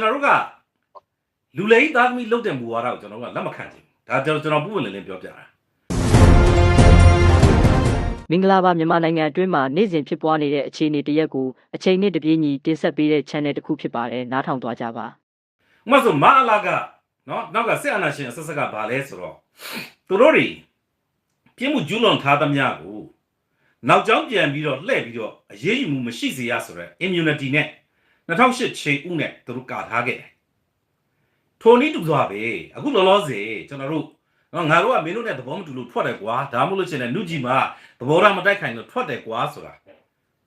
တော်တို့ကလူလိမ်သားသမီးလုတ်တဲ့မူဝါဒကိုကျွန်တော်တို့ကလက်မခံချင်ဘူးဒါကျွန်တော်ပုံမှန်လင်းပြောပြတာမင်္ဂလာပါမြန်မာနိုင်ငံအတွင်းမှာနေ့စဉ်ဖြစ်ပွားနေတဲ့အခြေအနေတရက်ကိုအချိန်နဲ့တပြေးညီတင်ဆက်ပေးတဲ့ channel တစ်ခုဖြစ်ပါတယ်နားထောင်သွားကြပါဥပမာဆိုမအလာကနော်နောက်ကစစ်အာဏာရှင်အဆက်ဆက်ကဘာလဲဆိုတော့သူတို့တွေပြင်းမှုကျူးလွန်ထားသမျှကိုနောက်ကျောင်းပြန်ပြီးတော့လှည့်ပြီးတော့အရေးယူမှုမရှိစေရဆိုတော့ immunity နဲ့2008ချိန်ဦးနဲ့သူတို့ကာထားခဲ့တယ်ထိုနည်းတူသွားပဲအခုလောလောဆယ်ကျွန်တော်တို့ငါတို့ကမင်းတို့နဲ့သဘောမတူလို့ထွက်တယ်ကွာဒါမှမဟုတ်လို့ချင်းလည်းနုကြီးမှာသဘောထားမတိုက်ခိုင်လို့ထွက်တယ်ကွာဆိုတာ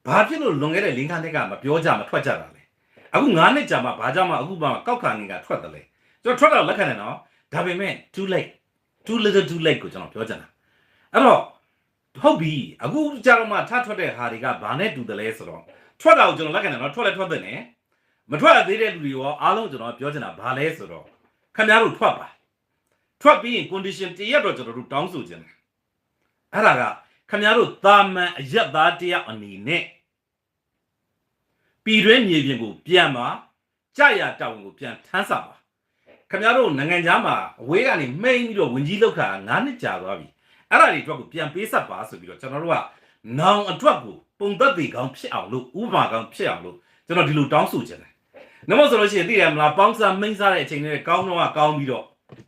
ဘာဖြစ်လို့လွန်ခဲ့တဲ့5 ခန်းတက်ကမပြောကြမထွက်ကြတာလဲအခု9နှစ်ကြာမှဘာကြောင့်မှအခုမှကောက်ခံနေကထွက်တယ်လေကျွန်တော်ထွက်တော့လက်ခံတယ်နော်ဒါပေမဲ့ too late too little too late ကိုကျွန်တော်ပြောချင်တာအဲ့တော့ဟုတ်ပြီအခုကြာတော့မှထထွက်တဲ့ဟာတွေကဘာနဲ့တူတယ်လဲဆိုတော့ထွက်တာကိုကျွန်တော်လက်ခံတယ်နော်ထွက်လဲထွက်တဲ့နဲ့မထွက်သေးတဲ့လူတွေရောအားလုံးကျွန်တော်ပြောချင်တာဘာလဲဆိုတော့ခင်ဗျားတို့ထွက်ပါထွက်ပြီးရင် condition တရက်တော့ကျွန်တော်တို့တောင်းဆိုခြင်းအဲ့ဒါကခင်ဗျားတို့တာမန်အရက်သားတရက်အနေနဲ့ပြည်တွင်းမြေပြင်ကိုပြန်ပါကြာရတောင်ကိုပြန်ထမ်းဆပါခင်ဗျားတို့နိုင်ငံသားမှာအဝေးကနေမှိန်ပြီးတော့ဝင်ကြီးလောက်ခါ9 နှစ်ကြာသွားပြီအဲ့ဒါတွေအတွက်ကိုပြန်ပေးဆက်ပါဆိုပြီးတော့ကျွန်တော်တို့ကနောင်အတွက်ကိုပုံသက်တွေကောင်းဖြစ်အောင်လို့ဥပမာကောင်းဖြစ်အောင်လို့ကျွန်တော်ဒီလိုတောင်းဆိုခြင်းတယ်နမောဆိုလို့ရှိရင်သိတယ်မလားပေါင်းစားမိန်းစားတဲ့အချိန်တွေကောင်းတော့ကောင်းပြီးတော့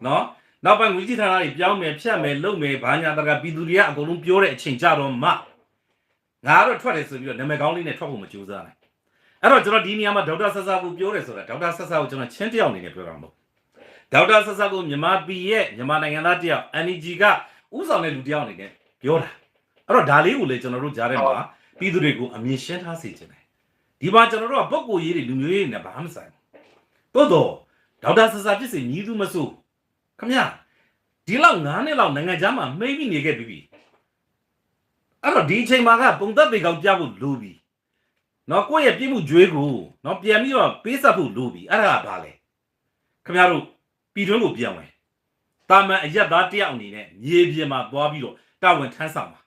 နော်နောက်ပိုင်းဝင်ကြီးဌာနတွေပြောင်းမယ်ဖြတ်မယ်လုပ်မယ်ဘာညာတကပြည်သူတွေကအကုန်လုံးပြောတဲ့အချိန်ကြတော့မှငါကတော့ထွက်တယ်ဆိုပြီးတော့နာမည်ကောင်းလေးနဲ့ထွက်ဖို့မကြိုးစားနိုင်အဲ့တော့ကျွန်တော်ဒီနေရာမှာဒေါက်တာဆဆာကိုပြောတယ်ဆိုတာဒေါက်တာဆဆာကိုကျွန်တော်ချင်းတယောက်အနေနဲ့ပြောတာမဟုတ်ဒေါက်တာဆဆာကိုမြန်မာပြည်ရဲ့မြန်မာနိုင်ငံသားတယောက် NUG ကဥဆောင်တဲ့လူတယောက်အနေနဲ့ပြောတာအဲ့တော့ဒါလေးကိုလေကျွန်တော်တို့ကြားထဲမှာပြည်သူတွေကိုအမြင်ရှင်းထားစေချင်တယ်ဒီမှာကျွန်တော်တို့ကပုဂ္ဂိုလ်ရေးတွေလူမျိုးရေးတွေနဲ့ဘာမှမဆိုင်ဘူးတော့ဒေါက်တာဆဆာဖြစ်စေညီသူမဆိုခမရဒီလောက်9 နှစ်လောက်နိုင်ငံခြားမှာမှိတ်ပြီးနေခဲ့ပြီအဲ့တော့ဒီအချိန်မှာကပုံသက်ပေကောင်ပြဖို့လိုပြီနော်ကိုယ့်ရဲ့ပြည့်မှုကြွေးကိုနော်ပြန်ပြီးတော့ပေးဆက်ဖို့လိုပြီအဲ့ဒါကဘာလဲခင်ဗျားတို့ပြည်တွင်းကိုပြန်ဝင်တာမန်အရက်သားတယောက်အနေနဲ့မြေပြင်မှာသွားပြီးတော့တာဝန်ထမ်းဆောင်ပါ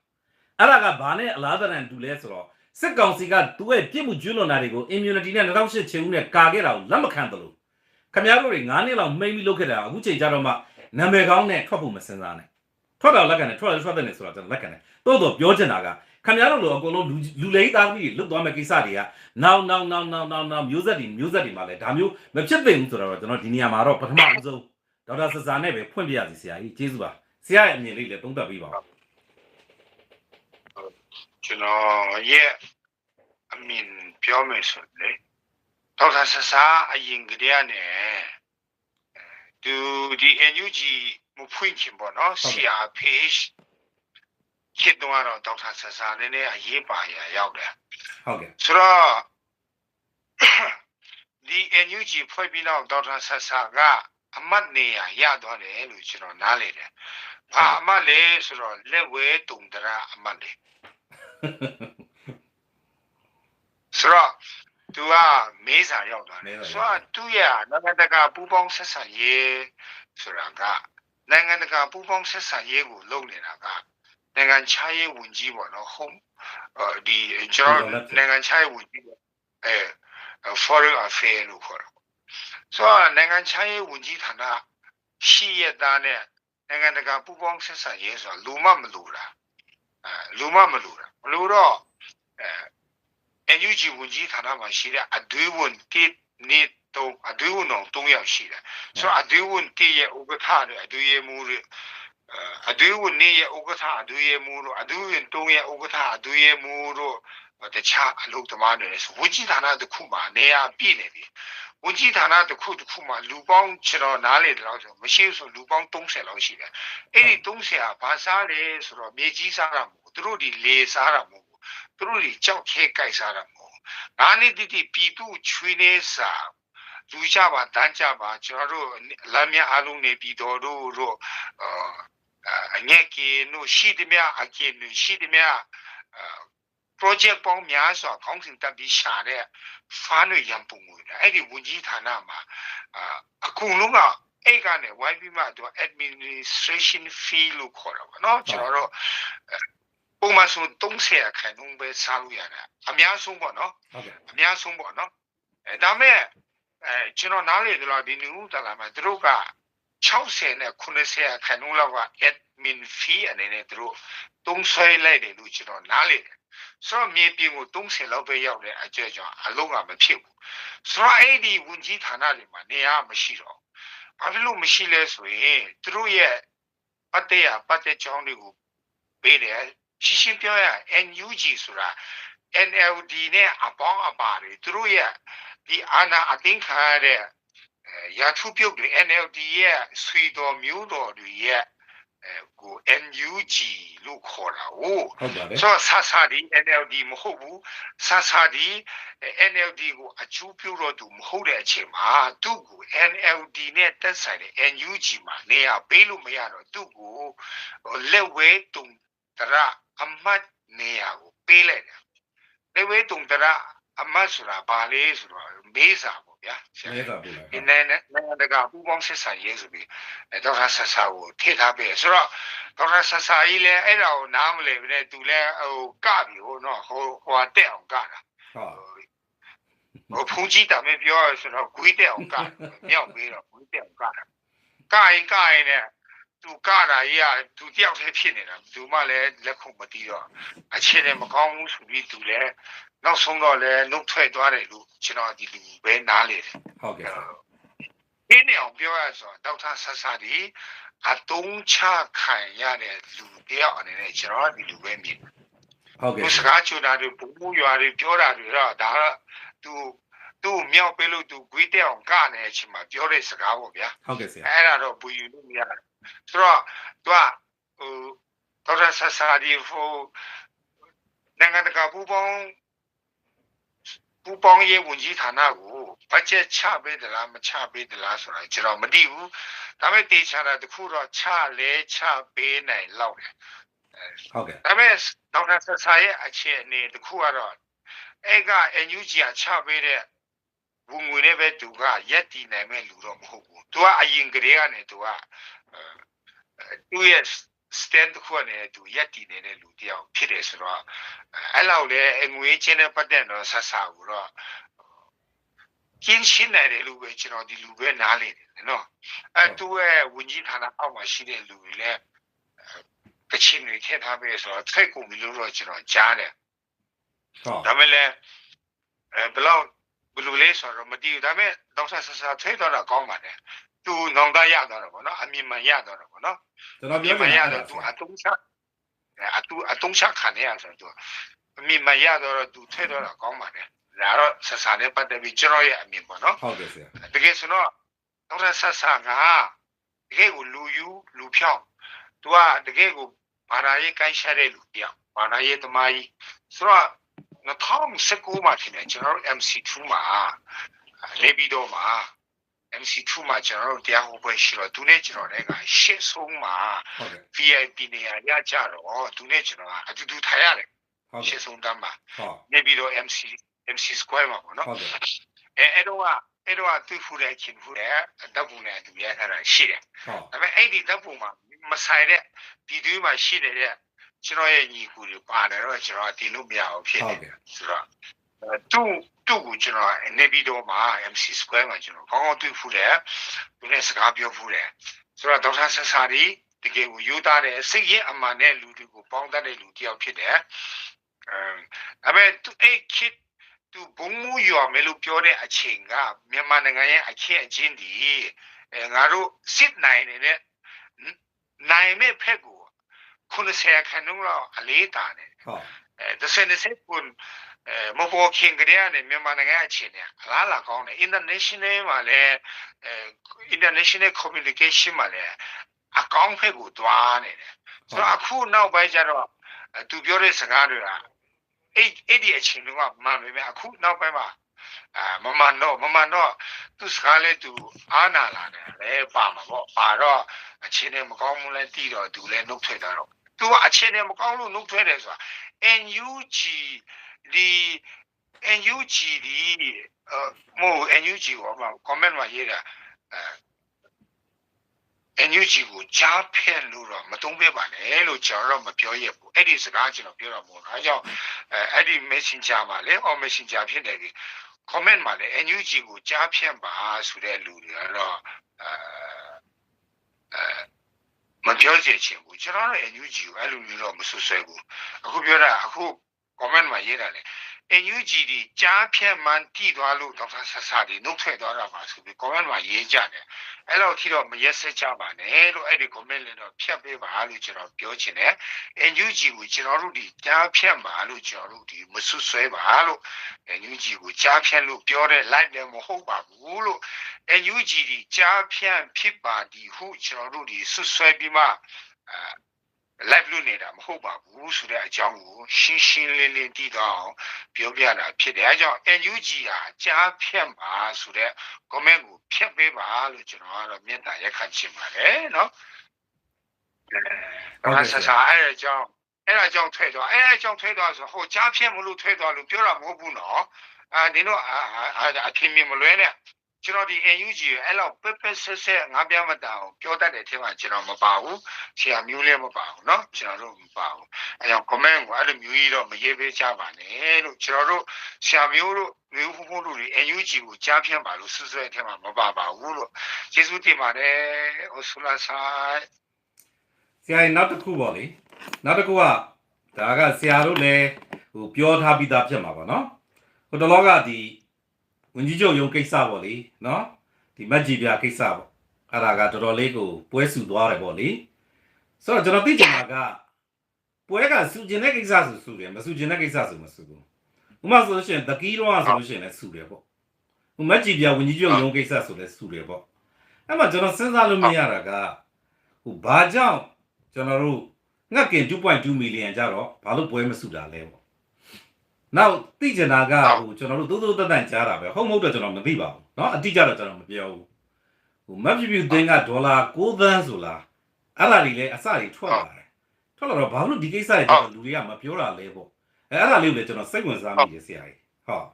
အဲ့ဒါကဘာနဲ့အလားတန်တူလဲဆိုတော့စစ်ကောင်စီကသူ့ရဲ့ပြည့်မှုကျွလွန်တာတွေကို immunity နဲ့2008ချိန်ဦးနဲ့ကာခဲ့တာကိုလက်မခံတယ်လို့ခင်ဗျားတို့တွေ9 နှစ်လောက်မှိတ်ပြီးလုပ်ခဲ့တာအခုချိန်ကြတော့မှနာမည်ကောင်းနဲ့ထွက်ဖို့မစင်စားနဲ့ထွက်တော့လက်ခံတယ်ထွက်တယ်ဆိုတာကျွန်တော်လက်ခံတယ်တိုးတော့ပြောချင်တာကခင်ဗျားတို့လိုအကုန်လုံးလူလိမ်သားသမီးတွေလွတ်သွားမဲ့ကိစ္စတွေကနောက်မျိုးဆက်တွေမှာလဲဒါမျိုးမဖြစ်သင့်ဘူးဆိုတော့ကျွန်တော်ဒီနေရာမှာတော့ပထမဦးဆုံးဒေါက်တာဆဆာနဲ့ပဲဖွင့်ပြရစီဆရာကြီးကျေးဇူးပါဆရာရဲ့အမြင်လေးလည်းသုံးသပ်ပေးပါဦးကျွန်တော်ရဲ့အမြင်ပြောမယ်ဆိုလေဒေါက်တာဆဆာအရင်ကတည်းကနေသူဒီ NUG မဖွင့်ချင်ပေါ့နော် CRPH คิดတော့ဒေါက်တာဆဆာနည်းနည်းအရေးပါရရောက်တယ်ဟုတ်ကဲ့ဆိုတော့ဒီ NUG ဖွဲ့ပြီးတော့ဒေါက်တာဆဆာကအမတ်နေရသွားတယ်လို့ကျွန်တော်နားလေတယ်ဘာအမတ်လဲဆိုတော့လက်ဝဲတုံတရာအမတ်လေဆိုတော့သူကမေးစာရောက်သွားတယ်ဆိုတော့သူရဲ့နိုင်ငံတကာပူးပေါင်းဆက်ဆံရေးဆိုတာကနိုင်ငံတကာပူးပေါင်းဆက်ဆံရေးကိုလုပ်နေတာကနိုင်ငံခြားရေးဝန်ကြီးပေါ့နော်ဟုတ်ဒီကျွန်တော်နိုင်ငံခြားရေးဝန်ကြီးforeign affairs လို့ခေါ်တာဆိုတော့နိုင်ငံခြားရေးဝန်ကြီးဌာနရှိရတဲ့နိုင်ငံတကာပူးပေါင်းဆက်ဆံရေးဆိုတာလူမမလို့တာမလို့တော့NUG ဝန်ကြီးဌာနမှာရှိတဲ့အဒွေးဝန်တစ်နှစ်တော့အဒွေးဝန်တော့3ယောက်ရှိတယ်ဆိုတော့အဒွေးဝန်တစ်ရဲ့ဥက္ကဋ္ဌတွေအဒွေးရမှုတွေအဒွေးဝန်ရဲ့ဥက္ကဋ္ဌအဒွေးရမှုတို့အဒွေးဝန်3ရဲ့ဥက္ကဋ္ဌအဒွေးရမှုတို့တခြားအလုပ်သမားတွေဆိုဝန်ကြီးဌာနတစ်ခုမှာနေရာပြည့်နေပြီဝန်ကြီးဌာနတစ်ခုမှာလူပေါင်းကျွန်တော်နားလေတယ်လို့ဆိုမရှိဆိုလူပေါင်း30လောက်ရှိတယ်အဲ့ဒီ30ကဘာစားလဲဆိုတော့မြေကြီးစားတာမဟုတ်သူတို့ဒီလေစားတာမဟုတ်သူတို့ဒီကြောက်ခဲကြိုက်စားတာမဟုတ်ငါနေတိပြည်သူချွေးနေစားလူကြပါတန်းကြပါကျွန်တော်တို့လမ်းမြအားလုံးနေပြည်တော်တို့အငဲ့ကင်းတို့ရှိသမျှအကျဉ်းရှိသမျှproject ပေါင်းများစွာခေါင်းစဉ်တက်ပြီးရှာတဲ့ဖားတွေရံပုံငွေအဲ့ဒီဝန်ကြီးဌာနမှာအကုန်လုံးကအဲ့ကနေဝိုင်းပြီးမှသူ administration fee လို့ခေါ်တာပေါ့နော်ကျွန်တော်တို့ပုံမှန်ဆို30 ခန့်လုံးပဲစားလို့ရတယ်အများဆုံးပေါ့နော်ဟုတ်ကဲ့အများဆုံးပေါ့နော်ဒါမဲ့ ကျွန်တော်နားလေတော့ဒီနူးတလာမှာသူတို့က60နဲ့90ခန်းလုံးလောက်က admin fee အနေနဲ့သူတို့သုံးဆွဲလိုက်တယ်လို့ကျွန်တော်နားလေတယ်ဆိုတော့မြေပြင်ကို30လောက်ပဲရောက်တဲ့အကျကြောင့်အလုံးကမဖြစ်ဘူးဆိုတော့အဲ့ဒီဝန်ကြီးဌာနတွေမှာနေရာမရှိတော့ဘာဖြစ်လို့မရှိလဲဆိုရင်သူတို့ရဲ့ပတ်သက်ကြောင်းတွေကိုပေးတယ်ရှင်းပြောရ NUG ဆိုတာ NLD နဲ့အပေါင်းအပါတွေသူတို့ရဲ့ဒီအာဏာအသိမ်းခံရတဲ့ရာထူးပြုတ်တွေ NLD ရဲ့ဆွေတော်မျိုးတော်တွေရဲ့ကို NUG လို့ခေါ်တာ哦ဆိုတော့ဆာဒီ NLD မဟုတ်ဘူးဆာဒီ NLD ကိုအကျိုးပြုတော့သူမဟုတ်တဲ့အချိန်မှာသူ့ကို NLD နဲ့တက်ဆိုင်တဲ့ NUG မှာနေရာပေးလို့မရတော့သူ့ကိုလက်ဝဲတုံတရအမတ်နေရာကိုပေးလိုက်တယ်လက်ဝဲတုံတရအမတ်ဆိုတာဘာလဲဆိုတော့မေးစာပေါ့ဗျာမေးစာပို့လိုက်ဒီနိုင်ငံတကာပူးပေါင်းဆက်ဆံရေးဆိုပြီးဒေါက်တာဆဆာကိုထည့်ထားပေးဆိုတော့ဒေါက်တာဆဆာကြီးလည်းအဲ့ဒါကိုနားမလည်ဘူးနဲ့သူလည်းဟိုကပြီဟိုနော်ဟိုတက်အောင်ကတာဟိုဖုန်ကြီးတမဲပြောရဆိုတော့ဂွေးတက်အောင်ကမြောက်ပြီးတော့ဂွေးတက်အောင်ကတာကရင်နဲ့သူကတာကြီးကသူတယောက်တည်းဖြစ်နေတာသူမှလည်းလက်ခုံမတီးတော့အချင်းနဲ့မကောင်းဘူးဆိုပြီးသူလည်းနောက်ဆုံးတော့လည်းနှုတ်ထွက်သွားတယ်လို့ကျွန်တော်ဒီလူပဲနားလေတယ်ဟုတ်ကဲ့ဒီနေ့အောင်ပြောရဆိုဒေါက်တာဆဆာဒီအတုံးချခံရတဲ့လူတယောက်အနေနဲ့ကျွန်တော်ဒီလူပဲမြင်ဟုတ်ကဲ့စကားချူတာတွေပုံမှုရွာတွေပြောတာတွေတော့ဒါကသူမြောက်ပေးလို့သူဂွေးတက်အောင်ကနေအချိန်မှာပြောတဲ့စကားပေါ့ဗျာဟုတ်ကဲ့ဆရာအဲ့ဒါတော့ဘူယူလို့မရတယ်ဆိုတော့သူကဟိုဒေါက်တာဆဆာဒီဟိုနိုင်ငံတကာပူးပေါင်းရေးဝန်ကြီးဌာနကိုဘတ်ဂျက်ချပေးသလားမချပေးသလားဆိုတာကျွန်တော်မသိဘူးဒါပေမဲ့တေချာတာတခုတော့ချပေးနိုင်လောက်တယ်ဟုတ်ကဲ့ဒါပေမဲ့ဒေါက်တာဆဆာရဲ့အခြေအနေတခုကတော့အဲ့က NUG ချပေးတဲ့ဝင်ငွေနဲ့ပဲသူကရက်တည်နိုင်မဲ့လူတော့မဟုတ်ဘူးသူကအရင်ကတည်းကနေသူကသူရဲ့ stand တခုနဲ့သူရက်တည်နေတဲ့လူတယောက်ဖြစ်တယ်ဆိုတော့အဲ့လောက်လေငွေချင်းနဲ့ပတ်သက်တော့ဆဆာကိုတော့ကျင်းရှင်းနေတယ်လို့ပဲကျွန်တော်ဒီလူပဲနားလေတယ်နော်အဲ့သူရဲ့ဝန်ကြီးဌာနအောက်မှာရှိတဲ့လူတွေလည်းကချင်တွေထည့်ထားပေးဆိုတော့ထိတ်ကုန်ပြီလို့တော့ကျွန်တော်ကြားတယ်ဟုတ်ဒါမဲ့လည်းဘယ်လိုလဲဆိုတော့မတည်ဘူးဒါပေမဲ့ဒေါက်တာဆဆာထိတ်တော့ကောင်းပါတယ်သူနောင်တရတော့ပေါ့နော်အမြင်မှန်ရတော့ပေါ့နော်ကျွန်တော်ပြောမှန်ရတော့သူအတုံးချခံရဆိုတော့အမြင်မှန်ရတော့သူထိတ်တော့ကောင်းပါတယ်ဒါတော့ဆဆာနဲ့ပတ်သက်ပြီးကျွန်တော်ရဲ့အမြင်ပေါ့နော်ဟုတ်ကဲ့ဆရာတကယ်ဆိုတော့ဒေါက်တာဆဆာကတကယ်ကိုလူဖြောင်းသူကတကယ်ကိုဘာသာရေးကိုင်းရှာတဲ့လူတယောက်ဘာသာရေးသမားကြီးဆိုတော့2019မှာထင်တယ်ကျွန်တော်တို့ MC2 မှာလေဘီတော့မှာ MC2 မှာကျွန်တော်တို့တရားဟောပွဲရှိတော့သူနဲ့ကျွန်တော်လည်းကရှစ်ဆုံးမှာ VIP နေရာရကြတော့သူနဲ့ကျွန်တော်ကအတူတူထိုင်ရတယ်ရှစ်ဆုံးတန်းမှာလေဘီတော့ MC Square မှာပေါ့နော်အဲ့တော့သူဖူတဲ့ချင်းဖူတဲ့တပ်ပုံနဲ့သူရထားတာရှိတယ်ဒါပေမဲ့အဲ့ဒီတပ်ပုံမှာမဆိုင်တဲ့ဒီတွေမှာရှိတဲ့ကျွန်တော်ရဲ့ညီကူတွေပါတယ်တော့ကျွန်တော်တင်လို့မရအောင်ဖြစ်နေတယ်ဆိုတော့သူ့ကိုကျွန်တော်နေပြီးတော့မှာ MC Square မှာကျွန်တော်ကောင်းကောင်းတွေ့ဖူးတယ်သူနဲ့စကားပြောဖူးတယ်ဆိုတော့ဒေါက်တာဆဆာဒီတကယ်ကိုယူသားတယ်စိတ်ရင်းအမှန်နဲ့လူတွေကိုပေါင်းတတ်တဲ့လူတယောက်ဖြစ်တယ်ဒါပေမဲ့သူအဲ့ခစ်သူဘုံမူရွာမယ်လို့ပြောတဲ့အချိန်ကမြန်မာနိုင်ငံရဲ့အခက်အကျဉ်းဒီငါတို့စစ်နိုင်နေတဲ့နိုင်မဲ့ဖက်ကို90ခန်းတော့အလေးတာတယ်ဟုတ်30ကွန်မပေါ်ခင်ကလေးနဲ့မြန်မာနိုင်ငံအခြေအနေအလားလာကောင်းတယ် international မှာလည်း international communication မှာလည်းအကောင်းဖက်ကိုတွားနေတယ်ဆိုတော့အခုနောက်ပိုင်းကျတော့သူပြောတဲ့စကားတွေကအဲ့ဒီအချိန်ကမှန်ပေမဲ့အခုနောက်ပိုင်းမှာမမှန်တော့သူစကားလေးသူအားနာလာတယ်လေပါမှာပေါ့ပါတော့အချိန်နဲ့မကောင်းဘူးလဲတီးတော့သူလည်းနှုတ်ထွက်တော့သူကအခြေအနေမကောင်းလို့နှုတ်ထွက်တယ်ဆိုတာ NUG ဒီ NUG ဒီမို့ NUG ကိုမှ comment မှာရေးတာNUG ကိုကြားဖက်လို့တော့မတုံးပြပါနဲ့လို့ကျွန်တော်တော့မပြောရဘူးအဲ့ဒီစကားကျွန်တော်ပြောတော့မဟုတ်ဘူးအဲကြောင့်အဲ့ဒီ Messenger မှာလေ or Messenger ဖြစ်တယ် comment မှာလည်း NUG ကိုကြားဖြတ်ပါဆိုတဲ့လူတွေကတော့မပြောချင်ချင်ဘူးကျွန်တော်တို့ NUG ကိုအဲ့လိုမျိုးတော့မဆွဆွဲဘူးအခုပြောတာအခု comment မှာရေးတာလေ NUG ဒီကြားဖြတ်မှန်တိသွားလို့ဒေါက်တာဆဆာဒီနှုတ်ထွက်သွားတာပါဆိုပြီး comment မှာရေးကြတယ်အဲ့လိုထိတော့မရက်ဆက်ကြပါနဲ့လို့အဲ့ဒီ comment လေးတော့ဖြတ်ပေးပါလို့ကျွန်တော်ပြောချင်တယ် NUG ကိုကျွန်တော်တို့ဒီကြားဖြတ်ပါလို့ကျွန်တော်တို့ဒီမဆွဆွဲပါလို့ NUG ကိုကြားဖြတ်လို့ပြောတဲ့ live လည်းမဟုတ်ပါဘူးလို့ NUG ဒီကြားဖြတ်ဖြစ်ပါဒီဟုကျွန်တော်တို့ဒီဆွဆွဲပြီးမှlive လုပ်နေတာမဟုတ်ပါဘူးဆိုတဲ့အကြောင်းကိုရှင်းရှင်းလင်းလင်းသိတော့ပြောပြတာဖြစ်တယ်အဲကြောင့် NUG ဟာကြားဖြတ်ပါဆိုတဲ့ comment ကိုဖြတ်ပေးပါလို့ကျွန်တော်ကတော့မေတ္တာရက်ခတ်ချင်ပါတယ်เนาะအဲ့ဒါစားအဲ့အကြောင်းထွက်သွားဆိုဟိုကြားဖြတ်မလို့ထွက်သွားလို့ပြောတာမဟုတ်ဘူးเนาะဒီတော့အထင်မြင်မလွဲနဲ့ကျွန်တော်ဒီ NUG ရဲ့အဲ့လောက်ပက်ဆက်ငါးပြမတာကိုပြောတတ်တဲ့အထက်မှာကျွန်တော်မပါဘူးဆရာမျိုးလည်းမပါဘူးเนาะကျွန်တော်တို့မပါဘူးအဲကြောင့် comment ကိုအဲ့လိုမျိုးကြီးတော့မရေးပေးကြပါနဲ့လို့ကျွန်တော်တို့ဆရာမျိုးတို့မျိုးဖုံတို့တွေ NUG ကိုကြားဖြတ်ပါလို့ဆွဆွဲအထက်မှာမပါပါဘူးလို့ကျေးဇူးတင်ပါတယ်ဟိုဆူလာဆိုင်ဆရာနောက်တစ်ခုပေါ့လေနောက်တစ်ခုကဒါကဆရာတို့လည်းဟိုပြောထားပြီးသားဖြစ်မှာပါเนาะဟိုတလောကဒီဝင်ကြီးချုပ်ရုံးကိစ္စပေါ့လေနော်ဒီမက်ကြီးပြကိစ္စပေါ့အဲ့ဒါကတော်တော်လေးကိုပွဲစုသွားတယ်ပေါ့လေဆိုတော့ကျွန်တော်သိချင်တာကပွဲကစုကျင်တဲ့ကိစ္စဆိုစုတယ်မစုကျင်တဲ့ကိစ္စဆိုမစုဘူးဥပမာဆိုလို့ရှိရင်တကီးတော့ဆိုလို့ရှိရင်လည်းစုတယ်ပေါ့ဟိုမက်ကြီးပြဝင်ကြီးချုပ်ရုံးကိစ္စဆိုလည်းစုတယ်ပေါ့အဲ့မှာကျွန်တော်စဉ်းစားလို့မရတာကဟိုဘာကြောင့်ကျွန်တော်တို့ငှက်ကင် 2.2 million ကြတော့ဘာလို့ပွဲမစုတာလဲပေါ့နောက်သိချင်တာကဟိုကျွန်တော်တို့တိုးတိုးတက်တက်ကြားတာပဲဟုတ်မဟုတ်တော့ကျွန်တော်မသိပါဘူးเนาะအတိအကျတော့ကျွန်တော်မပြောဘူးဟိုမက်ဖြူဖြူသင်းကဒေါ်လာ9သန်းဆိုလားအဲ့ဒါတွေလည်းအစတွေထွက်လာတယ်ထွက်လာတော့ဘာလို့ဒီကိစ္စတွေကျွန်တော်လူတွေကမပြောတာလဲပေါ့အဲ့ဒါလေးကိုလည်းကျွန်တော်စိတ်ဝင်စားမိတယ်ဆရာကြီးဟုတ်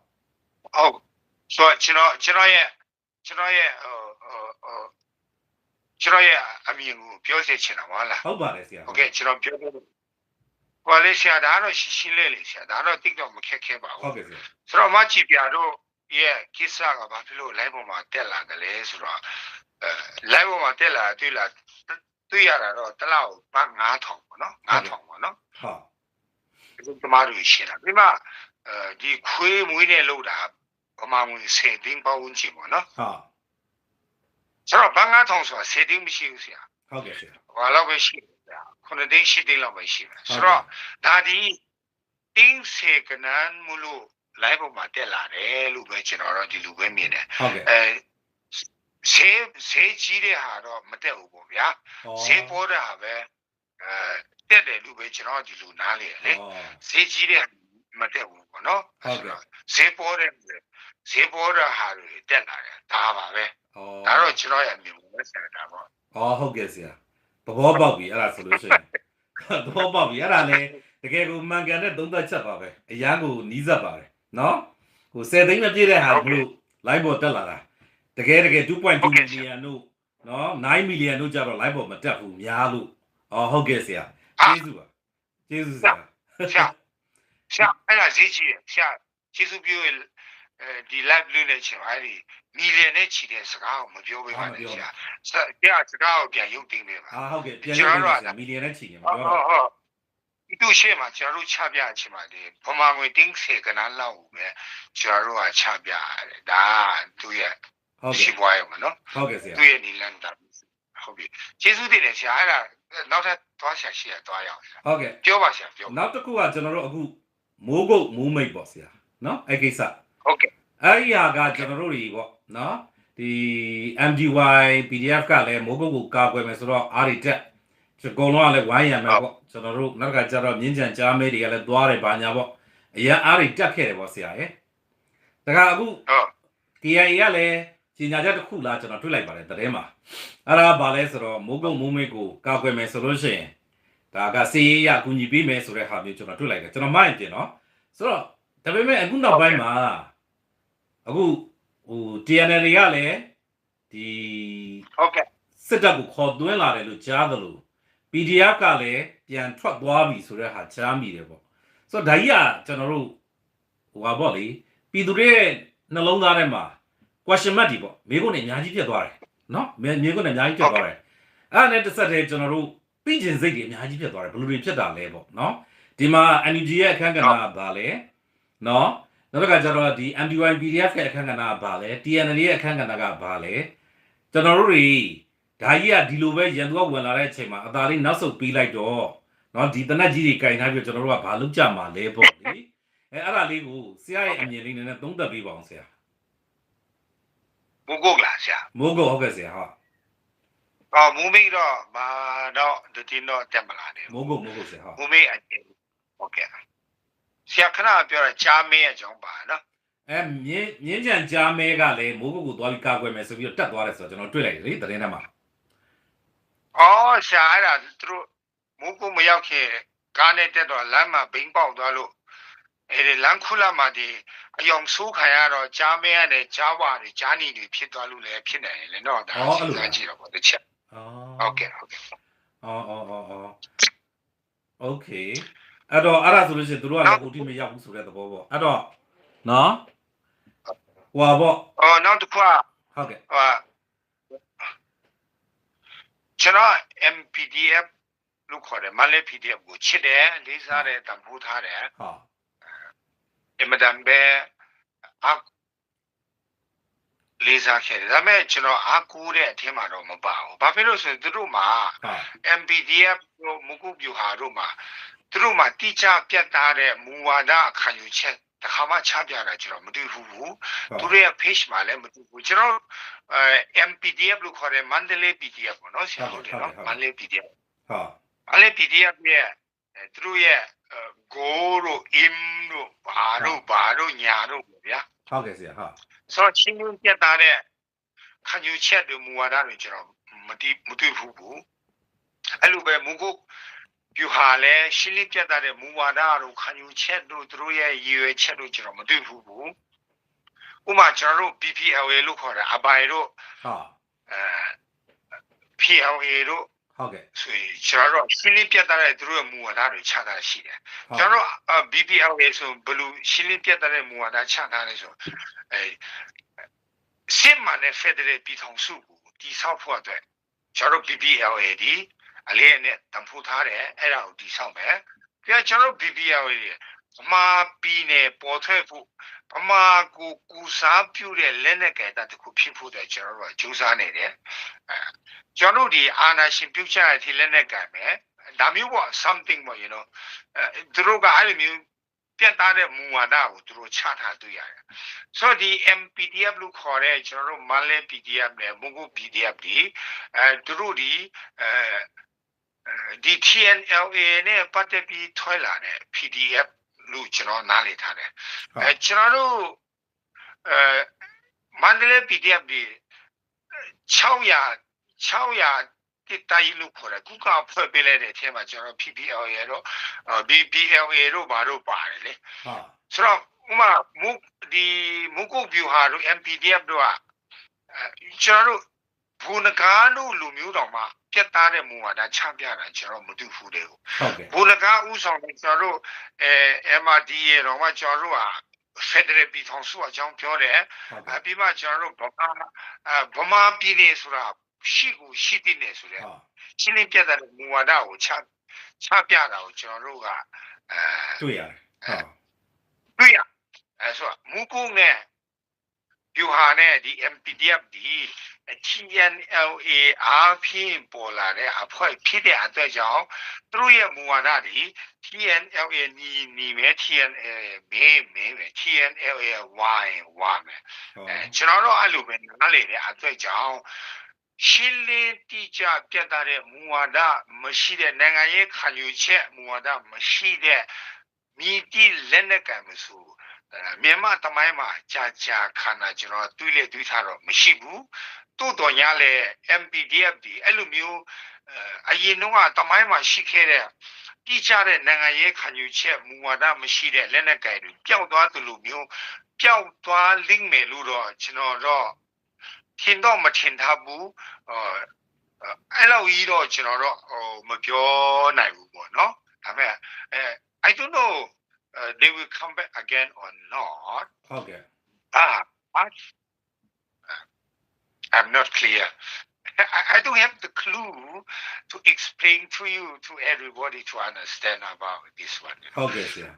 ဆိုကျွန်တော်ရဲ့အမြင်ကိုပြောစေချင်တာပါလားဟုတ်ပါတယ်ဆရာโอเคကျွန်တော်ပြောလို့ဘာလဲဆရာဒါတော့ရှင်းလေးဆရာဒါတော့တိတ်တော့မခက်ခဲပါဘူးဟုတ်ကဲ့ဆရာဆိုတော့မချီပြတို့ရဲ့ကိစ္စကဘာဖြစ်လို့ live ပေါ်မှာတက်လာကြလဲဆိုတော့live ပေါ်မှာတက်လာတွေ့ရတာတော့တစ်လောက်ဘာ9000ပေါ့နော်9000ပေါ့နော်ဟုတ်ဒီမှာလို့ရှင်းတာဒီမှာဒီခွေးမွေးနဲ့လို့တာပမာဝင်10သိန်းပေါင်းချင်ပေါ့နော်ဟုတ်ဆိုတော့ဘာ9000ဆိုတာ10သိန်းမရှိဘူးဆရာဟုတ်ကဲ့ဆရာဘာလို့ပဲရှိခုနှစ်သိန်း10သိန်းလောက်ပဲရှိတယ်ဆိုတော့ဒါဒီတင်းစေကနန်မလို့ live ပေါ်မှာတက်လာတယ်လို့ပဲကျွန်တော်တို့ဒီလူပဲမြင်တယ်ဟုတ်ကဲ့ဆေးကြီးတဲ့ဟာတော့မတက်ဘူးပေါ့ဗျာဆေးပေါ်တာပဲတက်တယ်လို့ပဲကျွန်တော်ဒီလူနားလေလေဆေးကြီးတဲ့မတက်ဘူးပေါ့နော်ဟုတ်ကဲ့ဆေးပေါ်တာဟာတွေတက်လာတယ်ဒါပါပဲဒါတော့ကျွန်တော်ရဲ့မြင်မှုပဲဆက်တာပေါ့ဟုတ်ကဲ့ဆရာသဘောပေါက်ပြီအဲ့ဒါဆိုလို့ရှိရင်သဘောပေါက်ပြီအဲ့ဒါလည်းတကယ်ကိုမှန်ကန်တဲ့သုံးသပ်ချက်ပါပဲအရန်ကိုနီးစပ်ပါတယ်နော်ဟို10သိန်းမပြည့်တဲ့ဟာဘလို့ live ပေါ်တက်လာတာတကယ် 2.2 million တို့နော်9 million တို့ကြတော့ live ပေါ်မတက်ဘူးများလို့ဟုတ်ကဲ့ဆရာကျေးဇူးပါကျေးဇူးဆရာအဲ့ဒါဈေးကြီးဆရာကျေးဇူးပြုဒီ live လုပ်နေချင်ပါလေမီလီယံနဲ့ချီတဲ့စကားကိုမပြောပေးပါနဲ့ဆရာစကားကိုပြန်ရုပ်သိမ်းပေးပါဟုတ်ကဲ့ပြန်ရုပ်သိမ်းပါမီလီယံနဲ့ချီနေမှာပြောပါဒီတို့ရှေ့မှာကျွန်တော်တို့ချပြချင်ပါတယ်ဗမာငွေတင်းစေကနန်းလောက်ပဲကျွန်တော်တို့ကချပြရတယ်ဒါသူရဲ့ရှိပွားရုံနော်ဟုတ်ကဲ့ဆရာသူရဲ့နီလန်တာဟုတ်ပြီကျေးဇူးတင်တယ်ဆရာအဲ့ဒါနောက်ထပ်သွားဆရာရှိရသွားရအောင်ဆရာဟုတ်ကဲ့ပြောပါဆရာပြောနောက်တစ်ခုကကျွန်တော်တို့အခုမိုးကုတ်မိုးမိတ်ပေါ့ဆရာနော်အဲ့ကိစ္စဟုတ်ကဲ့အဲ့ဒီဟာကကျွန်တော်တို့တွေပေါ့နော်ဒီ MDY PDF ကလည်းမိုးကုတ်ကိုကာကွယ်မယ်ဆိုတော့အားတွေတက်အကုန်လုံးကလည်းဝိုင်းရမယ်ပေါ့ကျွန်တော်တို့နောက်ကကြတော့မြင်းကြံကြားမဲတွေကလည်းသွားတယ်ဘာညာပေါ့အရင်အားတွေတက်ခဲ့တယ်ပေါ့ဆရာရဲ့ဒါကအခု KIA ကလည်းကြီးညာချက်တစ်ခုလားကျွန်တော်တွေ့လိုက်ပါတယ်တရင်မှာအဲ့ဒါဘာလဲဆိုတော့မိုးကုတ်မိုးမိတ်ကိုကာကွယ်မယ်ဆိုလို့ရှိရင်ဒါကစီရေးရအကူအညီပေးမယ်ဆိုတဲ့ဟာမျိုးကျွန်တော်တွေ့လိုက်တယ်ကျွန်တော်မှရင်တင်နော်ဆိုတော့ဒါပေမဲ့အခုနောက်ပိုင်းမှာအခုဟို TNL ကလည်းဒီဟုတ်ကဲ့စစ်တပ်ကိုခေါ်သွင်းလာတယ်လို့ကြားသလို PDF ကလည်းပြန်ထွက်သွားပြီဆိုတဲ့ဟာကြားမိတယ်ပေါ့ဆိုတော့ဒါကြီးကကျွန်တော်တို့ဟိုပါပေါ့လေပြည်သူတွေ နှလုံးသားထဲမှာ question mark ဒီပေါ့မိကုန်းနဲ့အများကြီးဖြစ်သွားတယ်နော်မိကုန်းနဲ့အများကြီးဖြစ်သွားတယ်အဲ့ဒါနဲ့တစ်ဆက်တည်းကျွန်တော်တို့ပြီးကျင်စိတ်တွေအများကြီးဖြစ်သွားတယ်ဘယ်လိုတွေဖြစ်တာလဲပေါ့နော်ဒီမှာ NUG ရဲ့အခန်းကဏ္ဍကဘာလဲနော်နောက်တစ်ခါကျတော့ဒီ MDY PDF ရဲ့အခန်းကဏ္ဍကဘာလဲ TNL ရဲ့အခန်းကဏ္ဍကဘာလဲကျွန်တော်တို့တွေဒါကြီးကဒီလိုပဲရန်သူကဝင်လာတဲ့အချိန်မှာအသာလေးနောက်ဆုတ်ပြီးလိုက်တော့နော်ဒီတနက်ကြီးတွေကင်ထားပြီးကျွန်တော်တို့ကဘာလုပ်ကြမှာလဲပေါ့လေအဲ့ဒါလေးကိုဆရာရဲ့အမြင်လေးနည်းနည်းသုံးသပ်ပေးပါအောင်ဆရာမိုးကုတ်လားဆရာမိုးကုတ်ဟုတ်ကဲ့ဆရာဟုတ်မူမိတော့မာတော့ဒီတင်တော့တက်မလာတယ်မိုးကုတ်ဆရာဟုတ်မူမိအကျဟုတ်ကဲ့ဆရာခဏပြောတာကြားမင်းအကြောင်းပါနော်မြင်းကြံကြားမဲကလည်းမိုးကုတ်ကိုသွားပြီးကာကွယ်မယ်ဆိုပြီးတော့တက်သွားတယ်ဆိုတော့ကျွန်တော်တွေ့လိုက်တယ်လေသတင်းထဲမှာဆရာအဲ့ဒါသူတို့မိုးကုတ်မရောက်ခင်ကားနဲ့တက်တော့လမ်းမှာဘိန်းပေါက်သွားလို့အဲ့လမ်းခုလာမှာဒီအယောင်ဆိုးခံရတော့ကြားမဲနဲ့ကြားဝါတွေကြားနီတွေဖြစ်သွားလို့လည်းဖြစ်နိုင်တယ်လေနော်ဒါအဲ့လိုကြည့်တော့ပေါ့တစ်ချက်ဟုတ်ကဲ့โอเคအဲ့တော့အဲ့ဒါဆိုလို့ရှိရင်တို့ကလည်းဟိုတိမရောက်ဘူးဆိုတဲ့သဘောပေါ့အဲ့တော့နော်ဟွာပေါ့နောက်တစ်ခုဟုတ်ကဲ့ကျွန်တော် MPDF လို့ခေါ်တယ်မလေး PDF ကိုချစ်တယ်လေးစားတယ်တံပိုးထားတယ်ဟုတ်အမဒန်ပဲလေးစားခဲ့တယ်ဒါပေမဲ့ကျွန်တော်အားကိုးတဲ့အထင်းမှာတော့မပါဘူးဘာဖြစ်လို့ဆိုရင်သူတို့မှာ MPDF တို့မကုပြူဟာတို့မှာသူတို့မှာတိကျပြတ်သားတဲ့မူဝါဒခံယူချက်တခါမှချပြတာကျွန်တော်မတွေ့ဘူးသူတို့ရဲ့ page မှာလည်းမတွေ့ဘူးကျွန်တော်MPDF လို့ခေါ်တဲ့မန္တလေး PDF ပေါ့နော်ဆရာတို့နော်မန္တလေး PDF ဟုတ်မန္တလေး PDF ရဲ့သူတို့ရဲ့ go တို့ im တို့ဘာတို့ညာတို့ပေါ့ဗျာဟုတ်ကဲ့ဆရာဟုတ်ဆိုတော့ချင်းချင်းပြတ်သားတဲ့ခံယူချက်တွေမူဝါဒတွေကျွန်တော်မတွေ့ဘူးအဲ့လိုပဲမူကုတ်ပြူဟာလဲရှင်းလင်းပြတ်သားတဲ့မူဝါဒတို့ခံယူချက်တို့သူတို့ရဲ့ရည်ရွယ်ချက်တို့ကျွန်တော်မတွေ့ဘူးဥမာကျွန်တော်တို့ BPLA လို့ခေါ်တာအပိုင်တို့PLA တို့ဟုတ်ကဲ့ဆိုရင်ကျွန်တော်တို့ရှင်းလင်းပြတ်သားတဲ့သူတို့ရဲ့မူဝါဒတွေချတာရှိတယ်ကျွန်တော်တို့ BPLA ဆိုဘယ်လိုရှင်းလင်းပြတ်သားတဲ့မူဝါဒချတာလဲဆိုစစ်မှန်တဲ့ Federal ပြည်ထောင်စုကိုတည်ဆောက်ဖို့အတွက်ကျွန်တော်တို့ BPLA ဒီအလေးနဲ့တံဖိုးထားတယ်အဲ့ဒါကိုတည်ဆောက်မယ်ပြကျွန်တော် BPLA အမှားပြီးနေပေါ်ထွက်ဖို့အမှားကိုကူစားပြုတဲ့လက်နက်ကဲတာတခုဖြစ်ဖို့တဲ့ကျွန်တော်တို့ကြိုးစားနေတယ်ကျွန်တော်တို့ဒီအာဏာရှင်ပြုတ်ချရတဲ့လက်နက်ကဲမယ်ဒါမျိုးပေါ့ something ပေါ့ you know သူတို့ကအဲ့လိုမျိုးပြတ်သားတဲ့မူဝါဒကိုသူတို့ချထားတွေ့ရတယ်ဆိုတော့ဒီ MPDF လို့ခေါ်တဲ့ကျွန်တော်တို့မန္တလေး PDF နဲ့မုံကုတ် PDF ဒီသူတို့ဒီဒီ TNLA နဲ့ပတ်သက်ပြီးထွက်လာတဲ့ PDF လို့ကျွန်တော်နားလည်ထားတယ်ကျွန်တော်တို့မန္တလေး PDF ဒီ600တစ်တိုင်းလို့ခေါ်တယ်ကုကဖွဲ့ပေးလိုက်တဲ့အထက်မှာကျွန်တော် PPLA တို့ BPLA တို့ဘာတို့ပါတယ်လေဆိုတော့ဥမာမုကုတ်ဗျူဟာတို့ MPDF တို့ကကျွန်တော်တို့ဘူနဂါတို့လူမျိုးတော်မှာပြတ်သားတဲ့မူဝါဒချပြတာကျွန်တော်မတွေ့ဘူးလေဘူနဂါဥဆောင်တဲ့ကျွန်တော်တို့MRDA တော့မှကျွန်တော်တို့က Federal ပြည်ထောင်စုအကြောင်းပြောတယ်ပြီးမှကျွန်တော်တို့ဗမာပြည်နေဆိုတာရှိတည်နေဆိုတဲ့ရှင်းလင်းပြတဲ့မူဝါဒကိုချပြတာကိုကျွန်တော်တို့ကတွေ့ရတယ်တွေ့ရဆိုတော့မူကုန်းနဲ့ယူဟာနဲ့ဒီ MPDF ဒီ TNLA အားဖြင့်ပေါ်လာတဲ့အဖွဲ့ဖြစ်တဲ့အတွက်ကြောင့်သူတို့ရဲ့မူဝါဒတွေ TNLA နီမဲ TNLA မဲ TNLA ဝါမယ်ကျွန်တော်တို့အဲ့လိုပဲနားလေတဲ့အတွက်ကြောင့်ရှင်းလင်းတိကျပြတ်သားတဲ့မူဝါဒမရှိတဲ့နိုင်ငံရေးခံယူချက်မူဝါဒမရှိတဲ့မြည်တိလက်နက်ကံမဆိုမြန်မာတမိုင်းမှာကြာခန္ဓာကျွန်တော်တွေးထားတော့မရှိဘူးတိုးတော်ညာလေ MPDF ဒီအဲ့လိုမျိုးအရင်တော့တမိုင်းမှာရှိခဲ့တဲ့တိကျတဲ့နိုင်ငံရေးခံယူချက်မူဝါဒမရှိတဲ့လက်နက်ကံတွေပျောက်သွားသလိုမျိုးပျောက်သွားလိမ့်မယ်လို့တော့ကျွန်တော်တော့ထင်တော့မထင်ထားဘူးအဲ့လိုကြီးတော့ကျွန်တော်တော့မပြောနိုင်ဘူးပေါ့နော်ဒါပေမဲ့I don't know they will come back again or not ဟုတ်ကဲ့ I'm not clear. I don't have the clue to explain to you, to everybody to understand about this one. ဟုတ်ကဲ့ဆရာ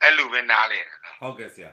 အဲ့လိုပဲနားလဲ ဟုတ်ကဲ့ဆရာ